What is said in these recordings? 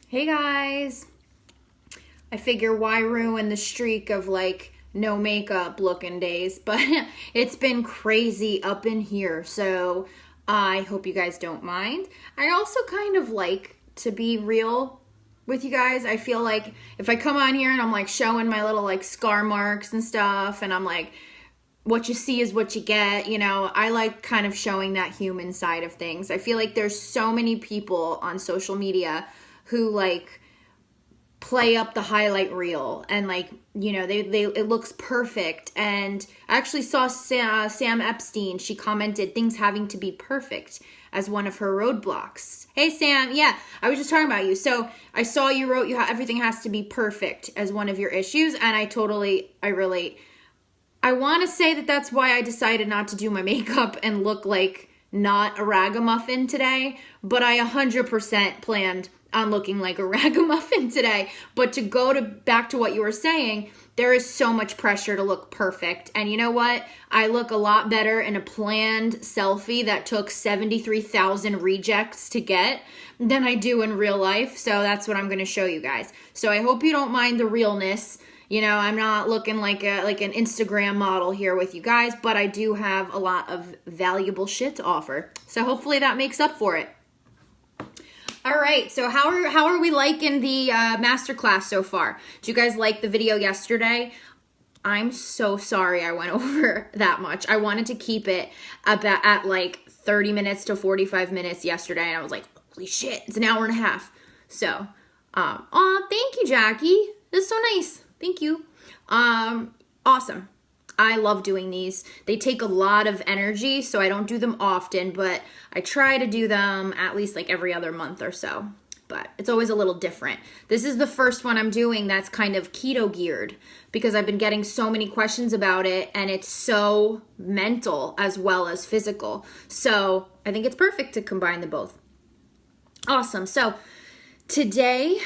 Hey guys, I figure why ruin the streak of like no makeup looking days, but it's been crazy up in here, so I hope you guys don't mind. I also kind of like to be real with you guys. I feel like if I come on here and I'm like showing my little like scar marks and stuff, and I'm like, what you see is what you get, I like kind of showing that human side of things. I feel like there's so many people on social media who like play up the highlight reel and like, they it looks perfect. And I actually saw Sam Epstein, she commented things having to be perfect as one of her roadblocks. Hey Sam, yeah, I was just talking about you. So I saw you wrote everything has to be perfect as one of your issues, and I relate. I want to say that that's why I decided not to do my makeup and look like not a ragamuffin today, but I 100% planned on looking like a ragamuffin today. But to go back to what you were saying, there is so much pressure to look perfect. And you know what? I look a lot better in a planned selfie that took 73,000 rejects to get than I do in real life. So that's what I'm going to show you guys. So I hope you don't mind the realness. I'm not looking like an Instagram model here with you guys, but I do have a lot of valuable shit to offer. So hopefully that makes up for it. All right, so how are we liking the masterclass so far? Did you guys like the video yesterday? I'm so sorry I went over that much. I wanted to keep it at like 30 minutes to 45 minutes yesterday, and I was like, holy shit, it's an hour and a half. So, thank you, Jackie. This is so nice. Thank you. Awesome. I love doing these. They take a lot of energy, so I don't do them often, but I try to do them at least like every other month or so. But it's always a little different. This is the first one I'm doing that's kind of keto geared because I've been getting so many questions about it, and it's so mental as well as physical. So I think it's perfect to combine the both. Awesome. So today,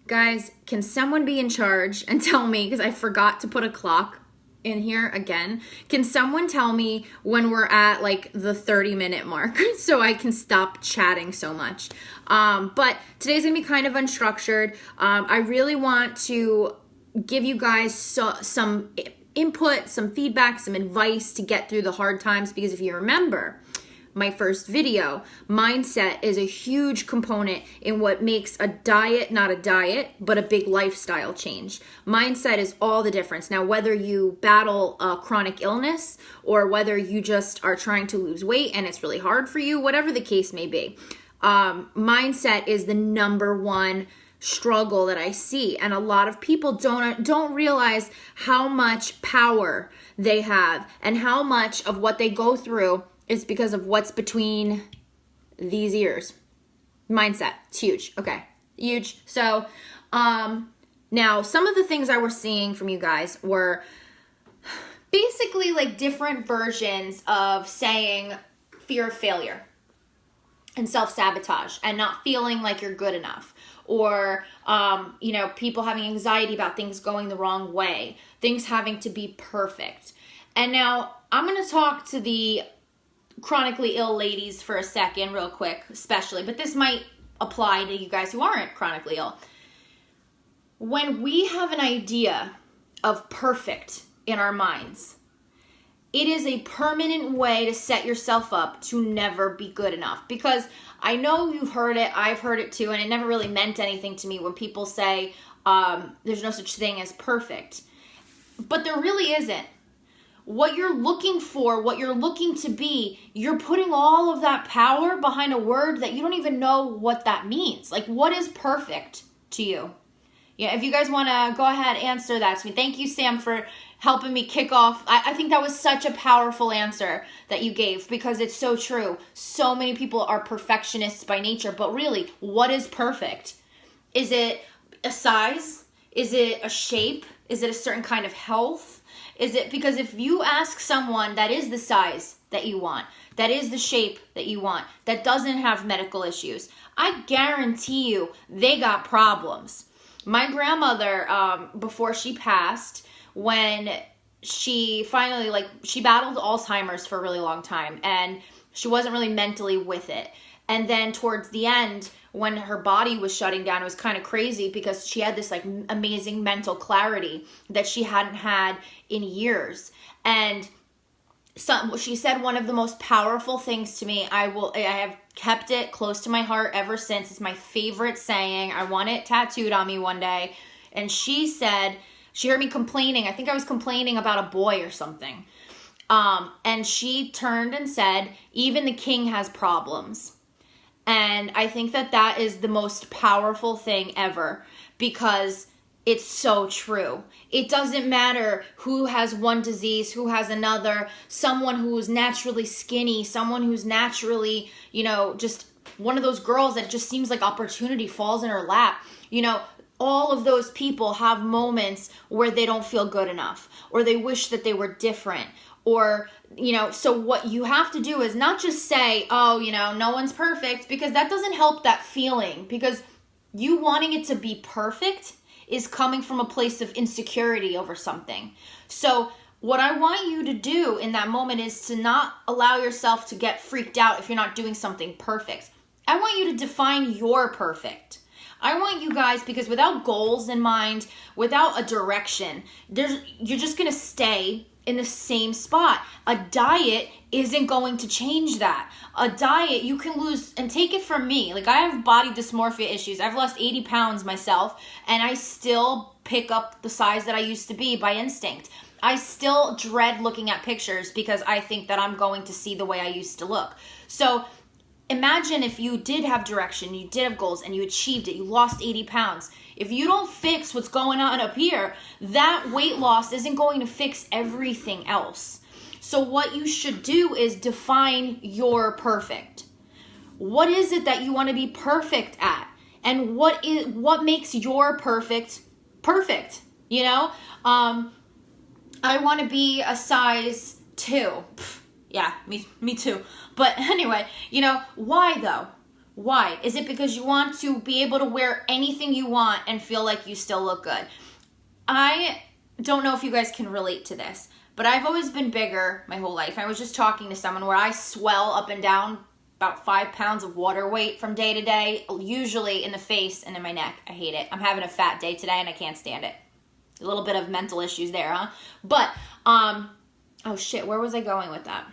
guys, can someone be in charge and tell me, because I forgot to put a clock in here again, can someone tell me when we're at like the 30-minute mark so I can stop chatting so much? But today's gonna be kind of unstructured. I really want to give you guys some input, some feedback, some advice to get through the hard times, because if you remember my first video, mindset is a huge component in what makes a diet not a diet, but a big lifestyle change. Mindset is all the difference. Now, whether you battle a chronic illness or whether you just are trying to lose weight and it's really hard for you, whatever the case may be, mindset is the number one struggle that I see. And a lot of people don't realize how much power they have and how much of what they go through is because of what's between these ears. Mindset, it's huge. Okay, huge. So now some of the things I was seeing from you guys were basically like different versions of saying fear of failure and self-sabotage and not feeling like you're good enough, or people having anxiety about things going the wrong way, things having to be perfect. And now I'm going to talk to the chronically ill ladies for a second real quick, especially, but this might apply to you guys who aren't chronically ill. When we have an idea of perfect in our minds, it is a permanent way to set yourself up to never be good enough. Because I know you've heard it, I've heard it too, and it never really meant anything to me when people say there's no such thing as perfect. But there really isn't. What you're looking for, what you're looking to be, you're putting all of that power behind a word that you don't even know what that means. Like, what is perfect to you? Yeah, if you guys want to go ahead, answer that to me. Thank you, Sam, for helping me kick off. I think that was such a powerful answer that you gave, because it's so true. So many people are perfectionists by nature, but really, what is perfect? Is it a size? Is it a shape? Is it a certain kind of health? Is it because if you ask someone that is the size that you want, that is the shape that you want, that doesn't have medical issues, I guarantee you they got problems. My grandmother, before she passed, when she finally, she battled Alzheimer's for a really long time, and she wasn't really mentally with it. And then towards the end, when her body was shutting down, it was kind of crazy because she had this like amazing mental clarity that she hadn't had in years. And she said one of the most powerful things to me. I have kept it close to my heart ever since. It's my favorite saying. I want it tattooed on me one day. And she said, she heard me complaining. I think I was complaining about a boy or something. And she turned and said, even the king has problems. And I think that that is the most powerful thing ever, because it's so true. It doesn't matter who has one disease, who has another, someone who's naturally skinny, someone who's naturally, just one of those girls that it just seems like opportunity falls in her lap. All of those people have moments where they don't feel good enough, or they wish that they were different, or, so what you have to do is not just say, oh, no one's perfect, because that doesn't help that feeling, because you wanting it to be perfect is coming from a place of insecurity over something. So what I want you to do in that moment is to not allow yourself to get freaked out if you're not doing something perfect. I want you to define your perfect. I want you guys, because without goals in mind, without a direction, you're just going to stay in the same spot. A diet isn't going to change that. A diet, you can lose, and take it from me. Like, I have body dysmorphia issues. I've lost 80 pounds myself, and I still pick up the size that I used to be by instinct. I still dread looking at pictures because I think that I'm going to see the way I used to look. So imagine if you did have direction, you did have goals, and you achieved it. You lost 80 pounds. If you don't fix what's going on up here, that weight loss isn't going to fix everything else. So what you should do is define your perfect. What is it that you want to be perfect at? And what makes your perfect perfect? I want to be a size 2. Yeah, me too. But anyway, why though? Why? Is it because you want to be able to wear anything you want and feel like you still look good? I don't know if you guys can relate to this, but I've always been bigger my whole life. I was just talking to someone where I swell up and down about 5 pounds of water weight from day to day, usually in the face and in my neck. I hate it. I'm having a fat day today and I can't stand it. A little bit of mental issues there, huh? But, oh shit, where was I going with that?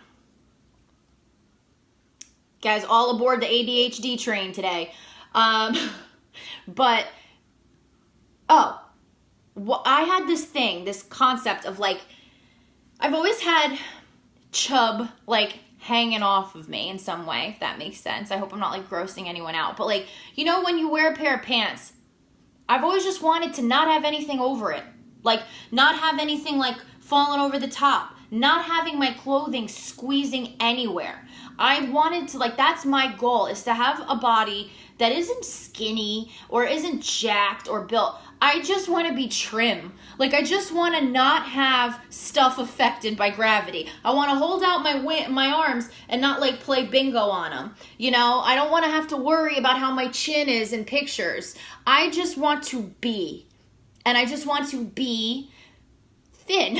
Guys, all aboard the ADHD train today. I had this concept of like, I've always had chub like hanging off of me in some way, if that makes sense. I hope I'm not like grossing anyone out. But like, when you wear a pair of pants, I've always just wanted to not have anything over it. Like, not have anything like falling over the top. Not having my clothing squeezing anywhere. I wanted to, that's my goal, is to have a body that isn't skinny or isn't jacked or built. I just want to be trim. I just want to not have stuff affected by gravity. I want to hold out my arms and not play bingo on them. I don't want to have to worry about how my chin is in pictures. I just want to be. And I just want to be thin,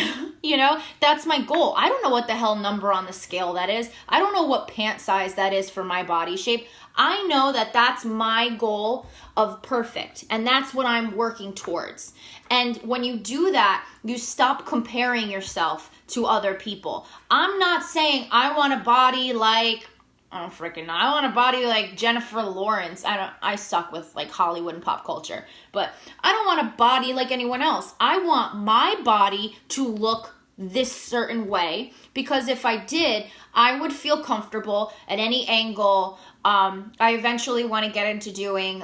that's my goal. I don't know what the hell number on the scale that is. I don't know what pant size that is for my body shape. I know that that's my goal of perfect, and that's what I'm working towards. And when you do that, you stop comparing yourself to other people. I'm not saying I want a body like, I don't freaking know. I want a body like Jennifer Lawrence. I suck with Hollywood and pop culture, but I don't want a body like anyone else. I want my body to look this certain way, because if I did, I would feel comfortable at any angle. I eventually want to get into doing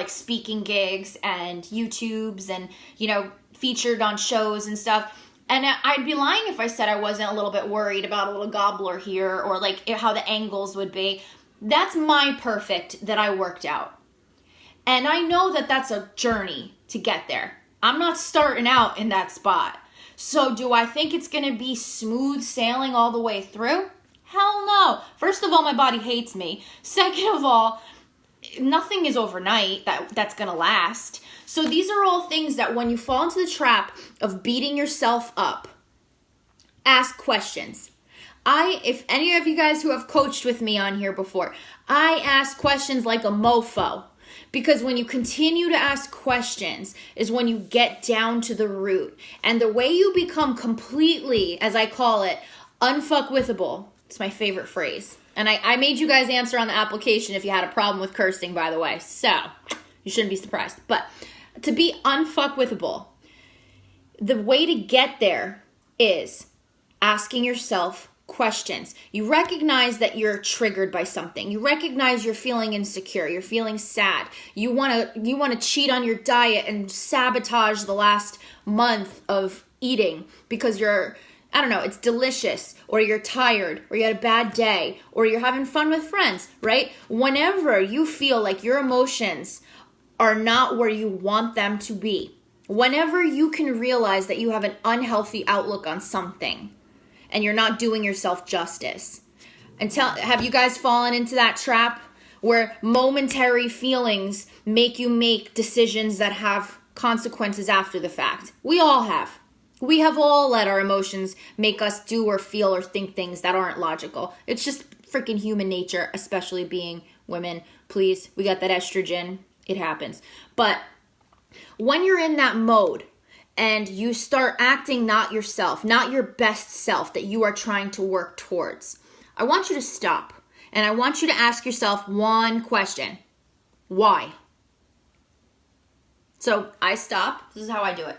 speaking gigs and YouTubes and, featured on shows and stuff. And I'd be lying if I said I wasn't a little bit worried about a little gobbler here, or how the angles would be. That's my perfect that I worked out. And I know that that's a journey to get there. I'm not starting out in that spot. So do I think it's going to be smooth sailing all the way through? Hell no. First of all, my body hates me. Second of all, nothing is overnight that's going to last. So these are all things that when you fall into the trap of beating yourself up, ask questions. If any of you guys who have coached with me on here before, I ask questions like a mofo. Because when you continue to ask questions is when you get down to the root. And the way you become completely, as I call it, unfuckwithable. It's my favorite phrase. And I made you guys answer on the application if you had a problem with cursing, by the way. So you shouldn't be surprised. But to be unfuckwithable, the way to get there is asking yourself questions. You recognize that you're triggered by something. You recognize you're feeling insecure. You're feeling sad. You want to cheat on your diet and sabotage the last month of eating because it's delicious, or you're tired, or you had a bad day, or you're having fun with friends, right? Whenever you feel like your emotions are not where you want them to be, whenever you can realize that you have an unhealthy outlook on something and you're not doing yourself justice. Have you guys fallen into that trap where momentary feelings make you make decisions that have consequences after the fact? We all have. We have all let our emotions make us do or feel or think things that aren't logical. It's just freaking human nature, especially being women. Please, we got that estrogen. It happens. But when you're in that mode and you start acting not yourself, not your best self that you are trying to work towards, I want you to stop. And I want you to ask yourself one question. Why? So I stop. This is how I do it.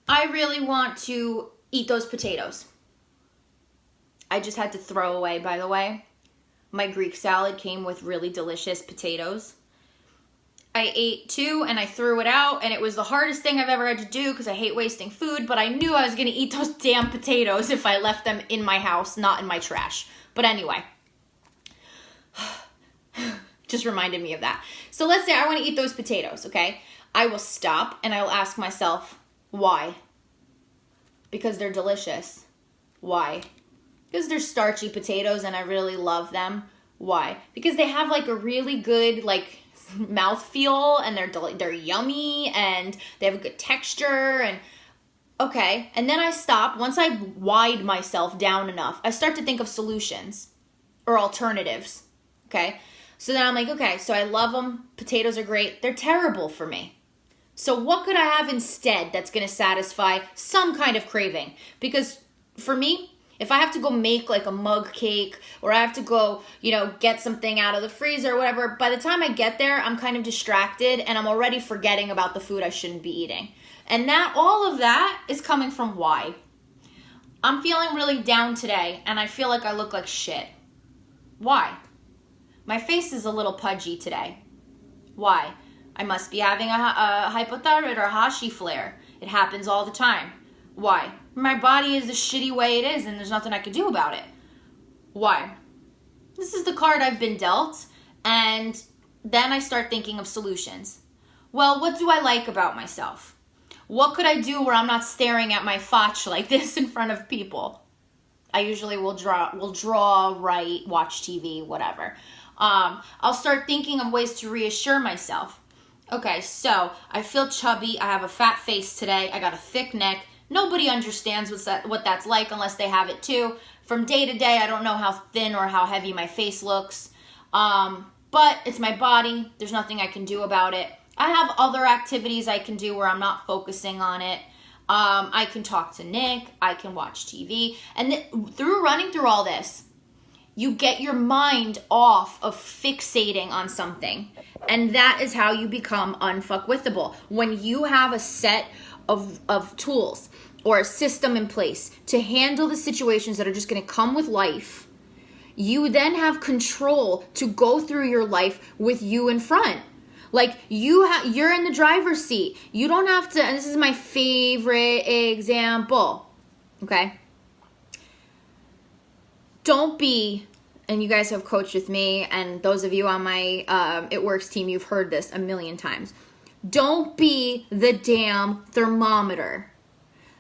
I really want to eat those potatoes. I just had to throw away, by the way. My Greek salad came with really delicious potatoes. I ate 2 and I threw it out, and it was the hardest thing I've ever had to do because I hate wasting food, but I knew I was going to eat those damn potatoes if I left them in my house, not in my trash. But anyway, just reminded me of that. So let's say I want to eat those potatoes, okay? I will stop and I will ask myself, why? Because they're delicious. Why? Because they're starchy potatoes and I really love them. Why? Because they have like a really good mouthfeel and they're yummy and they have a good texture and okay. And then I stop. Once I wide myself down enough, I start to think of solutions or alternatives. Okay. So then I'm like, okay, so I love them. Potatoes are great. They're terrible for me. So what could I have instead that's going to satisfy some kind of craving? Because for me, if I have to go make like a mug cake or I have to go, get something out of the freezer or whatever, by the time I get there, I'm kind of distracted and I'm already forgetting about the food I shouldn't be eating. And all of that is coming from why. I'm feeling really down today and I feel like I look like shit. Why? My face is a little pudgy today. Why? I must be having a hypothyroid or Hashi flare. It happens all the time. Why? My body is the shitty way it is and there's nothing I can do about it. Why? This is the card I've been dealt, and then I start thinking of solutions. Well, what do I like about myself? What could I do where I'm not staring at my fotch like this in front of people? I usually will draw, write, watch TV, whatever. I'll start thinking of ways to reassure myself. Okay, so I feel chubby. I have a fat face today. I got a thick neck. Nobody understands what that's like unless they have it too. From day to day, I don't know how thin or how heavy my face looks. But it's my body. There's nothing I can do about it. I have other activities I can do where I'm not focusing on it. I can talk to Nick. I can watch TV. And through running through all this, you get your mind off of fixating on something. And that is how you become unfuckwithable. When you have a set of tools or a system in place to handle the situations that are just going to come with life, you then have control to go through your life with you in front. Like you're in the driver's seat. You don't have to, and this is my favorite example, okay? Don't be, and you guys have coached with me, and those of you on my It Works team, you've heard this a million times. Don't be the damn thermometer.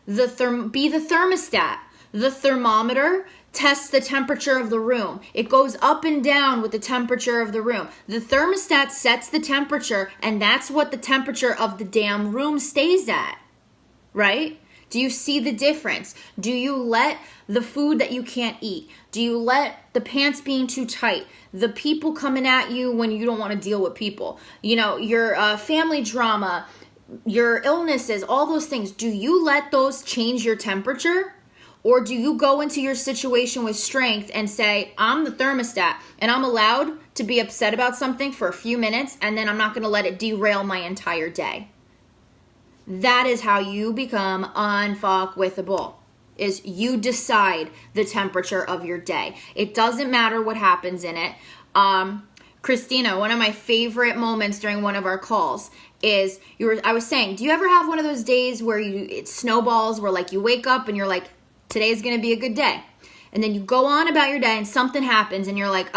Be the thermostat. The thermometer tests the temperature of the room. It goes up and down with the temperature of the room. The thermostat sets the temperature, and that's what the temperature of the damn room stays at, right? Do you see the difference? Do you let the food that you can't eat? Do you let the pants being too tight, the people coming at you when you don't want to deal with people, your family drama, your illnesses, all those things, do you let those change your temperature? Or do you go into your situation with strength and say, I'm the thermostat and I'm allowed to be upset about something for a few minutes and then I'm not going to let it derail my entire day? That is how you become unfuckwittable, is you decide the temperature of your day. It doesn't matter what happens in it. Christina, one of my favorite moments during one of our calls is I was saying, do you ever have one of those days where it snowballs, where like you wake up and you're like, today's going to be a good day. And then you go on about your day and something happens and you're like,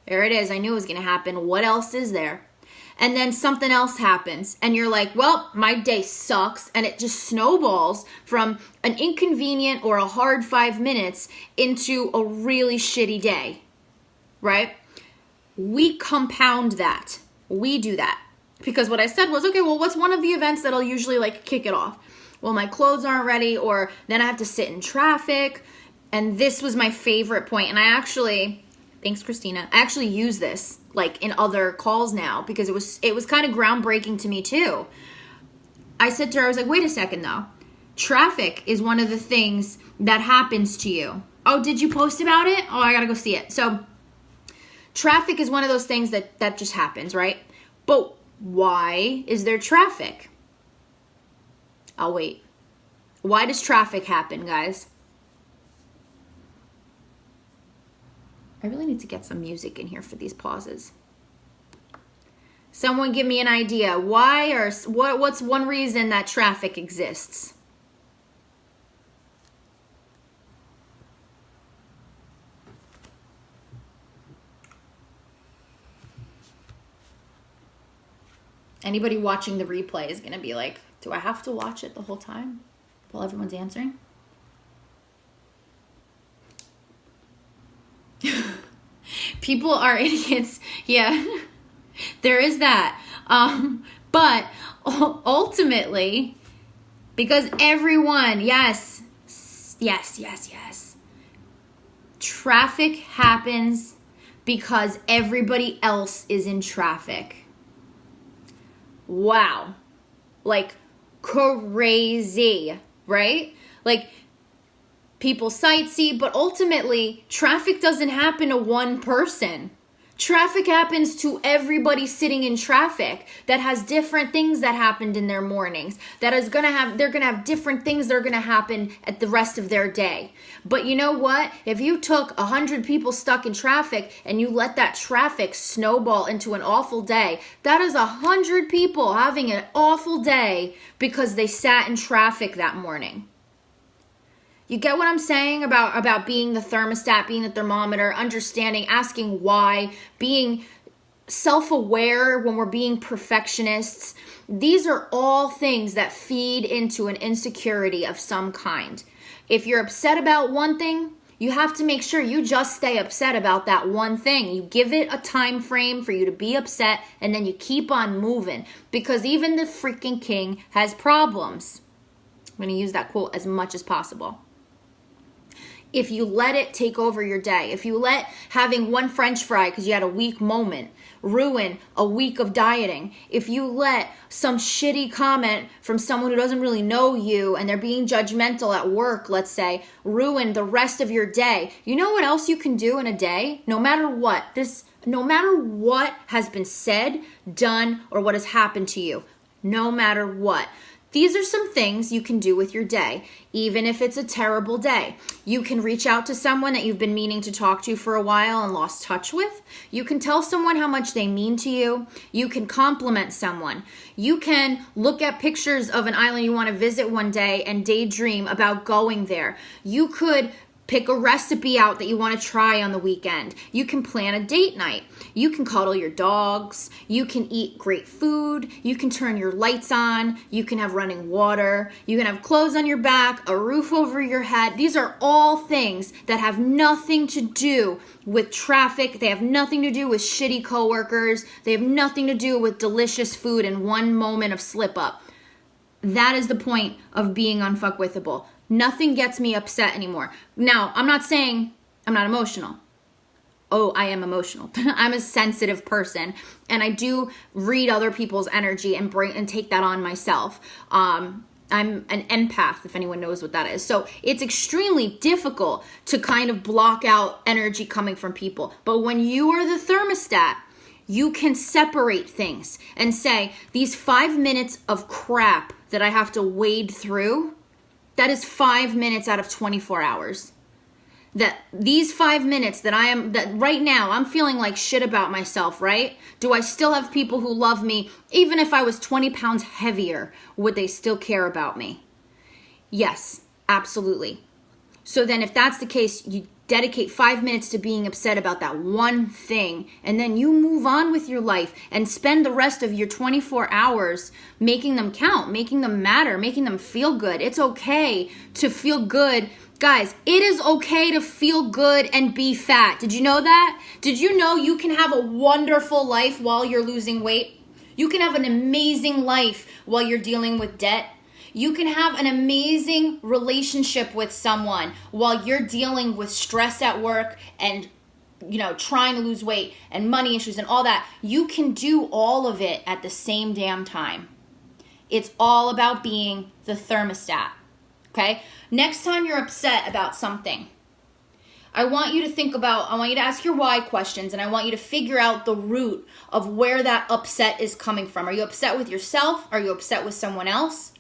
there it is. I knew it was going to happen. What else is there? And then something else happens and you're like, well, my day sucks. And it just snowballs from an inconvenient or a hard 5 minutes into a really shitty day, right? We compound that. We do that. Because what I said was, okay, well, what's one of the events that'll usually like kick it off? Well, my clothes aren't ready, or then I have to sit in traffic. And this was my favorite point. And I actually, thanks Christina, I actually use this like in other calls now because it was kind of groundbreaking to me too. I said to her, I was like, wait a second though. Traffic is one of the things that happens to you. Oh, did you post about it? Oh, I gotta go see it. So traffic is one of those things that just happens, right? But why is there traffic? I'll wait. Why does traffic happen, guys? I really need to get some music in here for these pauses. Someone give me an idea. Why or what's one reason that traffic exists? Anybody watching the replay is going to be like, do I have to watch it the whole time while everyone's answering? People are idiots. Yeah, there is that. But ultimately, because everyone, yes. Traffic happens because everybody else is in traffic. Wow. Like crazy, right? Like people sightsee, but ultimately traffic doesn't happen to one person. Traffic happens to everybody sitting in traffic that has different things that happened in their mornings. They're gonna have different things that are gonna happen at the rest of their day. But you know what? If you took 100 people stuck in traffic and you let that traffic snowball into an awful day, that is 100 people having an awful day because they sat in traffic that morning. You get what I'm saying about being the thermostat, being the thermometer, understanding, asking why, being self-aware when we're being perfectionists. These are all things that feed into an insecurity of some kind. If you're upset about one thing, you have to make sure you just stay upset about that one thing. You give it a time frame for you to be upset, and then you keep on moving. Because even the freaking king has problems. I'm going to use that quote as much as possible. If you let it take over your day, if you let having one French fry because you had a weak moment ruin a week of dieting, if you let some shitty comment from someone who doesn't really know you and they're being judgmental at work, let's say, ruin the rest of your day, you know what else you can do in a day? No matter what has been said, done, or what has happened to you, no matter what. These are some things you can do with your day, even if it's a terrible day. You can reach out to someone that you've been meaning to talk to for a while and lost touch with. You can tell someone how much they mean to you. You can compliment someone. You can look at pictures of an island you want to visit one day and daydream about going there. You could pick a recipe out that you want to try on the weekend. You can plan a date night. You can cuddle your dogs. You can eat great food. You can turn your lights on. You can have running water. You can have clothes on your back, a roof over your head. These are all things that have nothing to do with traffic. They have nothing to do with shitty coworkers. They have nothing to do with delicious food and one moment of slip up. That is the point of being unfuckwithable. Nothing gets me upset anymore. Now, I'm not saying I'm not emotional. Oh, I am emotional. I'm a sensitive person, and I do read other people's energy and take that on myself. I'm an empath, if anyone knows what that is. So it's extremely difficult to kind of block out energy coming from people. But when you are the thermostat, you can separate things and say, these 5 minutes of crap that I have to wade through, that is 5 minutes out of 24 hours. That these 5 minutes that right now I'm feeling like shit about myself, right? Do I still have people who love me? Even if I was 20 pounds heavier, would they still care about me? Yes, absolutely. So then if that's the case, you dedicate 5 minutes to being upset about that one thing, and then you move on with your life and spend the rest of your 24 hours making them count, making them matter, making them feel good. It's okay to feel good. Guys, it is okay to feel good and be fat. Did you know that? Did you know you can have a wonderful life while you're losing weight? You can have an amazing life while you're dealing with debt. You can have an amazing relationship with someone while you're dealing with stress at work and, trying to lose weight and money issues and all that. You can do all of it at the same damn time. It's all about being the thermostat. Okay? Next time you're upset about something, I want you to ask your why questions, and I want you to figure out the root of where that upset is coming from. Are you upset with yourself? Are you upset with someone else?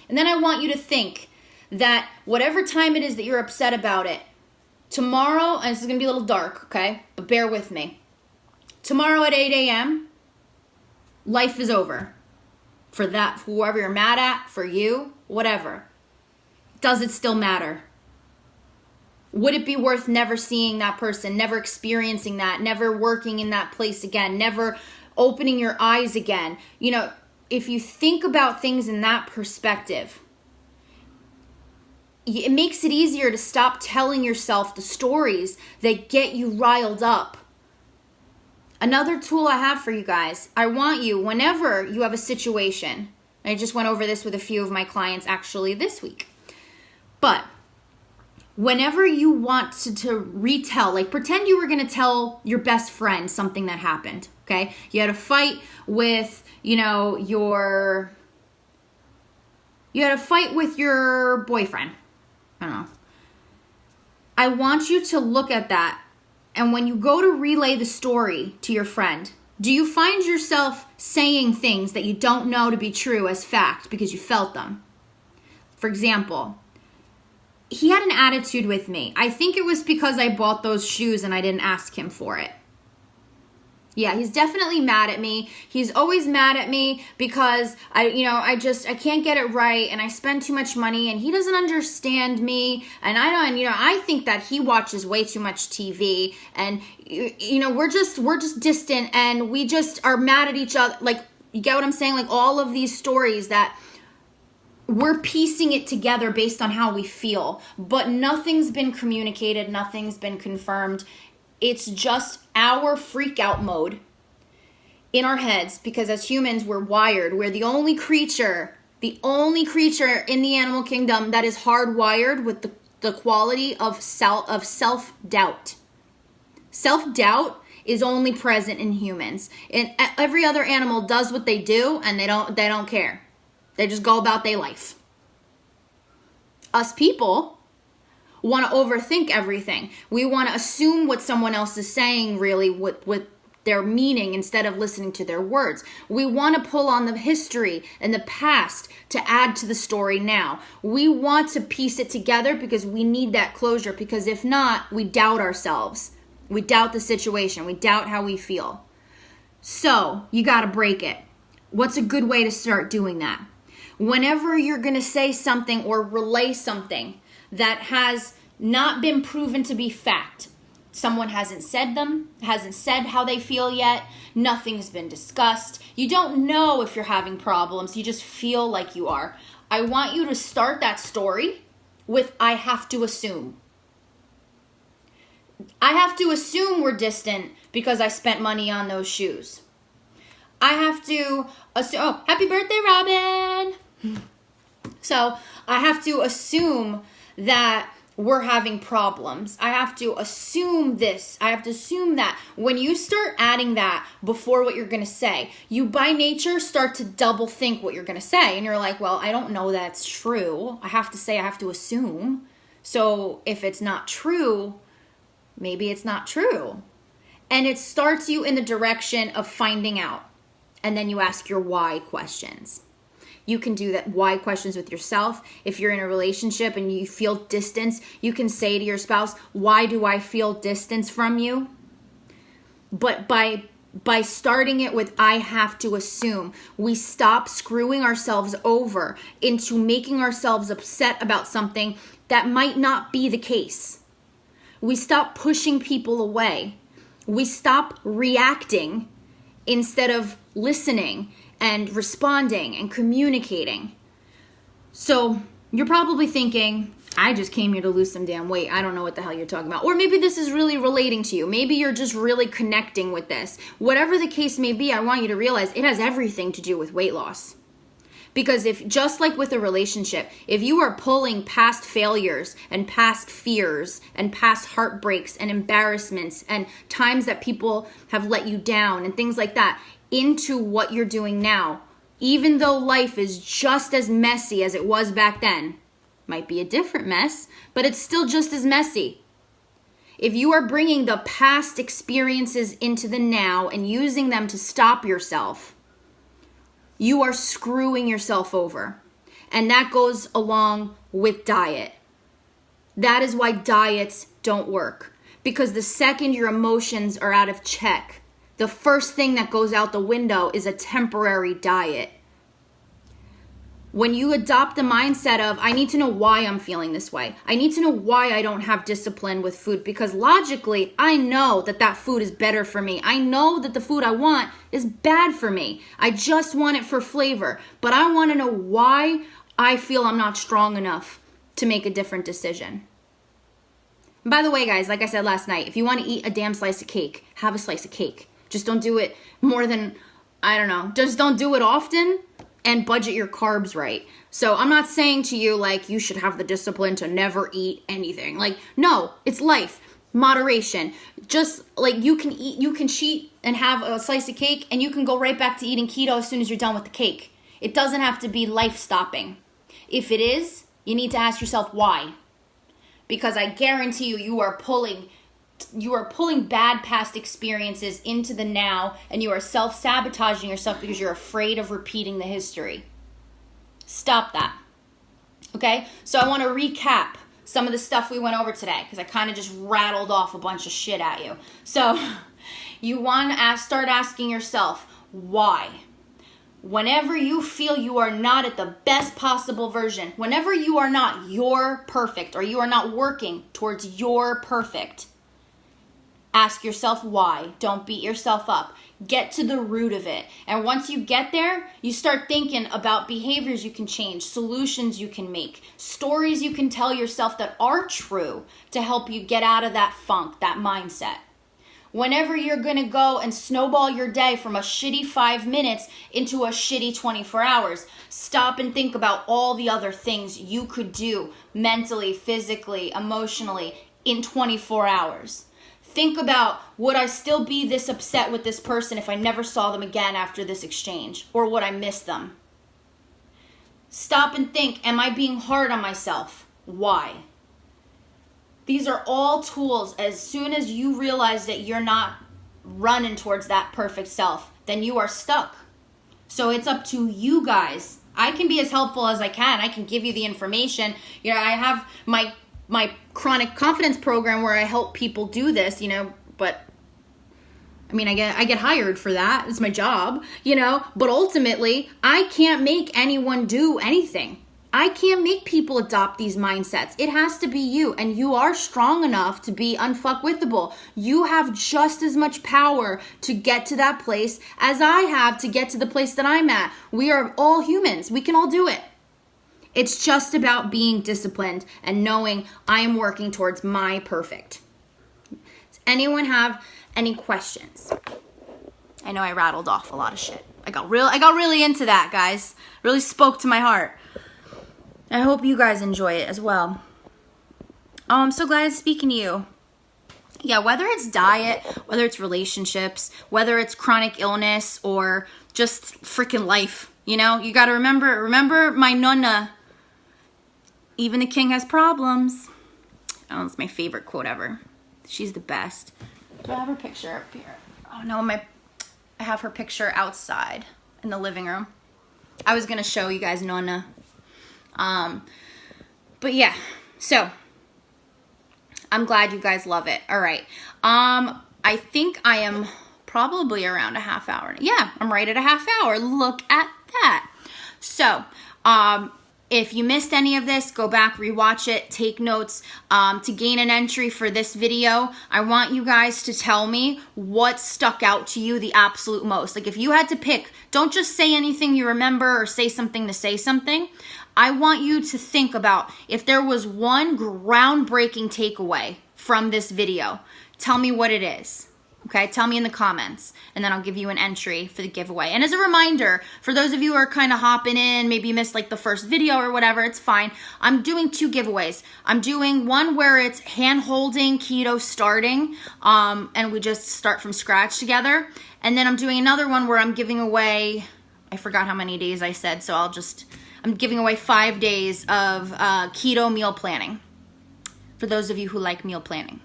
And then I want you to think that whatever time it is that you're upset about it, tomorrow, and this is going to be a little dark, okay? But bear with me. Tomorrow at 8 a.m., life is over. For that, whoever you're mad at, for you, whatever. Does it still matter? Would it be worth never seeing that person, never experiencing that, never working in that place again, never opening your eyes again? If you think about things in that perspective, it makes it easier to stop telling yourself the stories that get you riled up. Another tool I have for you guys, I want you, whenever you have a situation, I just went over this with a few of my clients actually this week, but whenever you want to retell, like pretend you were going to tell your best friend something that happened, okay? You had a fight with, your boyfriend. I don't know. I want you to look at that, and when you go to relay the story to your friend, do you find yourself saying things that you don't know to be true as fact because you felt them? For example, he had an attitude with me. I think it was because I bought those shoes and I didn't ask him for it. Yeah, he's definitely mad at me. He's always mad at me because I can't get it right, and I spend too much money, and he doesn't understand me, and I think that he watches way too much TV, and we're just distant, and we just are mad at each other. Like, you get what I'm saying? Like, all of these stories that we're piecing it together based on how we feel, but nothing's been communicated, nothing's been confirmed. It's just our freak out mode in our heads, because as humans, we're wired. We're the only creature in the animal kingdom that is hardwired with the quality of self-doubt. Self-doubt is only present in humans. And every other animal does what they do, and they don't care. They just go about their life. Us people want to overthink everything. We want to assume what someone else is saying really with their meaning instead of listening to their words. We want to pull on the history and the past to add to the story now. We want to piece it together because we need that closure, because if not, we doubt ourselves. We doubt the situation. We doubt how we feel. So you got to break it. What's a good way to start doing that? Whenever you're going to say something or relay something that has not been proven to be fact, someone hasn't said how they feel yet, nothing's been discussed, you don't know if you're having problems, you just feel like you are, I want you to start that story with, I have to assume. I have to assume we're distant because I spent money on those shoes. I have to assume, oh, happy birthday, Robin! So I have to assume that we're having problems. I have to assume this. I have to assume that. When you start adding that before what you're going to say, you by nature start to double think what you're going to say. And you're like, well, I don't know that's true. I have to assume. So if it's not true, maybe it's not true. And it starts you in the direction of finding out. And then you ask your why questions. You can do that why questions with yourself. If you're in a relationship and you feel distance, you can say to your spouse, why do I feel distance from you? But by starting it with I have to assume, we stop screwing ourselves over into making ourselves upset about something that might not be the case. We stop pushing people away. We stop reacting instead of listening and responding and communicating. So you're probably thinking, I just came here to lose some damn weight. I don't know what the hell you're talking about. Or maybe this is really relating to you. Maybe you're just really connecting with this. Whatever the case may be, I want you to realize it has everything to do with weight loss. Because if, just like with a relationship, if you are pulling past failures and past fears and past heartbreaks and embarrassments and times that people have let you down and things like that into what you're doing now, even though life is just as messy as it was back then, might be a different mess, but it's still just as messy. If you are bringing the past experiences into the now and using them to stop yourself, you are screwing yourself over. And that goes along with diet. That is why diets don't work. Because the second your emotions are out of check, the first thing that goes out the window is a temporary diet. When you adopt the mindset of, I need to know why I'm feeling this way. I need to know why I don't have discipline with food, because logically, I know that that food is better for me. I know that the food I want is bad for me. I just want it for flavor, but I want to know why I feel I'm not strong enough to make a different decision. And by the way, guys, like I said last night, if you want to eat a damn slice of cake, have a slice of cake. Just don't do it more than, just don't do it often and budget your carbs right. So I'm not saying to you, like, you should have the discipline to never eat anything. Like, no, it's life. Moderation. Just like you can cheat and have a slice of cake and you can go right back to eating keto as soon as you're done with the cake. It doesn't have to be life stopping. If it is, you need to ask yourself why. Because I guarantee you are pulling bad past experiences into the now, and you are self-sabotaging yourself because you're afraid of repeating the history. Stop that. Okay? So I want to recap some of the stuff we went over today because I kind of just rattled off a bunch of shit at you. So you want to start asking yourself, why? Whenever you feel you are not at the best possible version, whenever you are not your perfect or you are not working towards your perfect, ask yourself why. Don't beat yourself up. Get to the root of it. And once you get there, you start thinking about behaviors you can change, solutions you can make, stories you can tell yourself that are true to help you get out of that funk, that mindset. Whenever you're going to go and snowball your day from a shitty 5 minutes into a shitty 24 hours, stop and think about all the other things you could do mentally, physically, emotionally in 24 hours. Think about, would I still be this upset with this person if I never saw them again after this exchange? Or would I miss them? Stop and think, am I being hard on myself? Why? These are all tools. As soon as you realize that you're not running towards that perfect self, then you are stuck. So it's up to you guys. I can be as helpful as I can. I can give you the information. I have my chronic confidence program where I help people do this, but I get hired for that. It's my job, but ultimately I can't make anyone do anything. I can't make people adopt these mindsets. It has to be you, and you are strong enough to be unfuckwithable. You have just as much power to get to that place as I have to get to the place that I'm at. We are all humans. We can all do it. It's just about being disciplined and knowing I am working towards my perfect. Does anyone have any questions? I know I rattled off a lot of shit. I got really into that, guys. Really spoke to my heart. I hope you guys enjoy it as well. Oh, I'm so glad I'm speaking to you. Yeah, whether it's diet, whether it's relationships, whether it's chronic illness, or just freaking life, you know, you got to remember my nonna, even the king has problems. Oh, it's my favorite quote ever. She's the best. Do I have her picture up here? Oh no, I have her picture outside in the living room. I was gonna show you guys Nonna. But yeah, so I'm glad you guys love it. All right. I think I am probably around a half hour. Yeah, I'm right at a half hour. Look at that. So, if you missed any of this, go back, rewatch it, take notes. To gain an entry for this video, I want you guys to tell me what stuck out to you the absolute most. Like if you had to pick, don't just say anything you remember or say something to say something. I want you to think about if there was one groundbreaking takeaway from this video. Tell me what it is. Okay, tell me in the comments, and then I'll give you an entry for the giveaway. And as a reminder, for those of you who are kind of hopping in, maybe you missed like the first video or whatever, it's fine. I'm doing 2 giveaways. I'm doing one where it's hand-holding keto starting, and we just start from scratch together. And then I'm doing another one where I'm giving away, I forgot how many days I said, so I'm giving away 5 days of keto meal planning for those of you who like meal planning.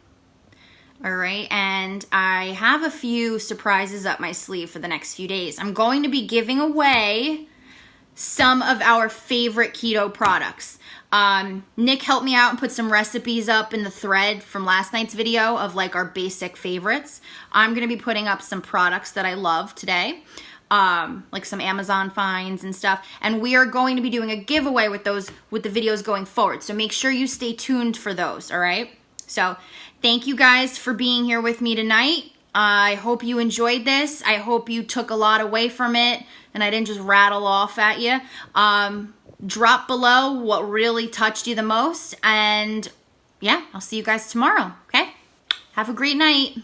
All right, and I have a few surprises up my sleeve for the next few days. I'm going to be giving away some of our favorite keto products. Nick helped me out and put some recipes up in the thread from last night's video of like our basic favorites. I'm going to be putting up some products that I love today, like some Amazon finds and stuff. And we are going to be doing a giveaway with those, with the videos going forward. So make sure you stay tuned for those, all right? So thank you guys for being here with me tonight. I hope you enjoyed this. I hope you took a lot away from it and I didn't just rattle off at you. Drop below what really touched you the most. And yeah, I'll see you guys tomorrow, okay? Have a great night.